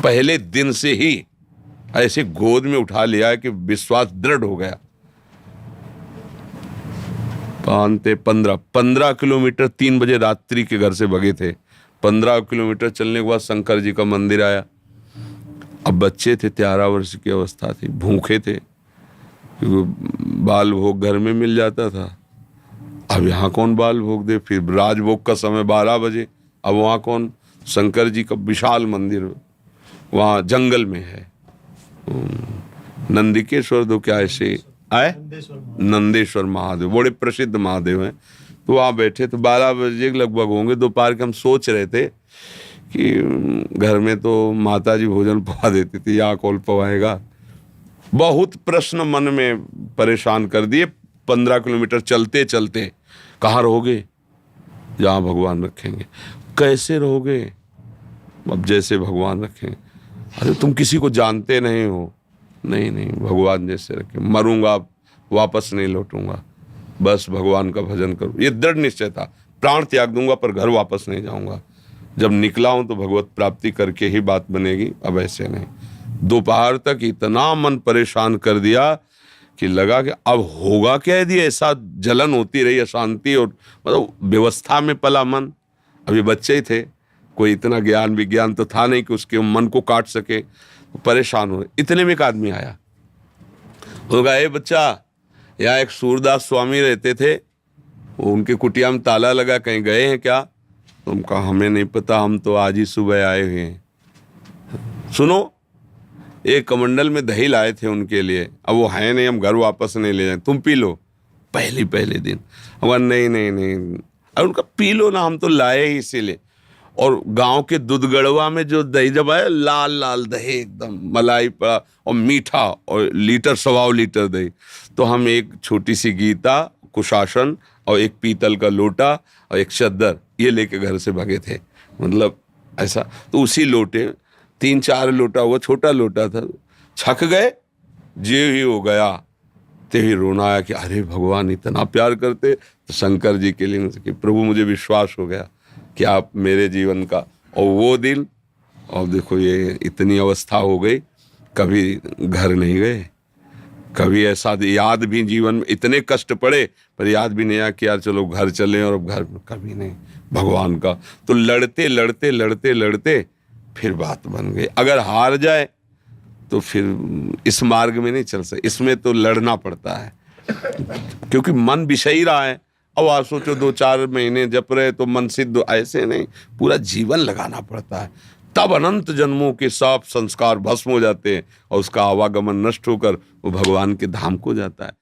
पहले दिन से ही ऐसे गोद में उठा लिया कि विश्वास दृढ़ हो गया। 15 किलोमीटर 3 बजे रात्रि के घर से भगे थे। 15 किलोमीटर चलने के बाद शंकर जी का मंदिर आया। अब बच्चे थे, 13 वर्ष की अवस्था थी, भूखे थे, बाल भोग घर में मिल जाता था। अब यहाँ कौन बाल भोग दे? फिर राजभोग का समय 12 बजे, अब वहाँ कौन? शंकर जी का विशाल मंदिर वहाँ जंगल में है, नंदिकेश्वर दो क्या ऐसे आए, नंदेश्वर महादेव, बड़े प्रसिद्ध महादेव हैं। तो वहाँ बैठे, तो 12 बजे लगभग होंगे दोपहर के। हम सोच रहे थे कि घर में तो माता जी भोजन पवा देती थी, यहाँ कौन पवाएगा। बहुत प्रश्न मन में परेशान कर दिए। 15 किलोमीटर चलते चलते कहाँ रहोगे? जहाँ भगवान रखेंगे। कैसे रहोगे? अब जैसे भगवान रखें। अरे तुम किसी को जानते नहीं हो। नहीं नहीं, भगवान जैसे रखे। मरूंगा वापस नहीं लौटूंगा, बस भगवान का भजन करूँ, ये दृढ़ निश्चय था। प्राण त्याग दूंगा पर घर वापस नहीं जाऊंगा। जब निकला हूं तो भगवत प्राप्ति करके ही बात बनेगी, अब ऐसे नहीं। दोपहर तक इतना मन परेशान कर दिया कि लगा कि अब होगा क्या यदि ऐसा जलन होती रही, अशांति, और मतलब व्यवस्था में पला मन। अभी बच्चे ही थे, कोई इतना ज्ञान विज्ञान तो था नहीं कि उसके मन को काट सके। परेशान हुए। इतने में एक आदमी आया, वो कहा, ए बच्चा, यहाँ एक सूरदास स्वामी रहते थे, वो उनके कुटिया में ताला लगा, कहीं गए हैं क्या? तुम कहा, हमें नहीं पता, हम तो आज ही सुबह आए हुए हैं। सुनो, एक कमंडल में दही लाए थे उनके लिए, अब वो है नहीं, हम घर वापस नहीं ले जाए, तुम पी लो। पहले दिन हम, नहीं नहीं नहीं, अब उनका पी लो ना, हम तो लाए ही इसीलिए। और गांव के दूधगढ़वा में जो दही जब आया, लाल लाल दही, एकदम मलाई पड़ा और मीठा, और लीटर 1.25 लीटर दही। तो हम एक छोटी सी गीता, कुशासन और एक पीतल का लोटा और एक चद्दर, ये लेके घर से भागे थे। मतलब ऐसा। तो उसी लोटे 3-4 लोटा हुआ, छोटा लोटा था, छक गए, जे ही हो गया। ते ही रोना आया कि अरे भगवान इतना प्यार करते। तो शंकर जी के लिए कि प्रभु मुझे विश्वास हो गया कि आप मेरे जीवन का। और वो दिन, और देखो ये इतनी अवस्था हो गई, कभी घर नहीं गए, कभी ऐसा याद भी जीवन में, इतने कष्ट पड़े पर याद भी नहीं आया कि यार चलो घर चलें, और अब घर कभी नहीं, भगवान का। तो लड़ते लड़ते लड़ते लड़ते फिर बात बन गई। अगर हार जाए तो फिर इस मार्ग में नहीं चल सकते, इसमें तो लड़ना पड़ता है, क्योंकि मन विषयी रहा है। अब आप सोचो 2-4 महीने जप रहे तो मन सिद्ध, ऐसे नहीं, पूरा जीवन लगाना पड़ता है। तब अनंत जन्मों के सब संस्कार भस्म हो जाते हैं और उसका आवागमन नष्ट होकर वो भगवान के धाम को जाता है।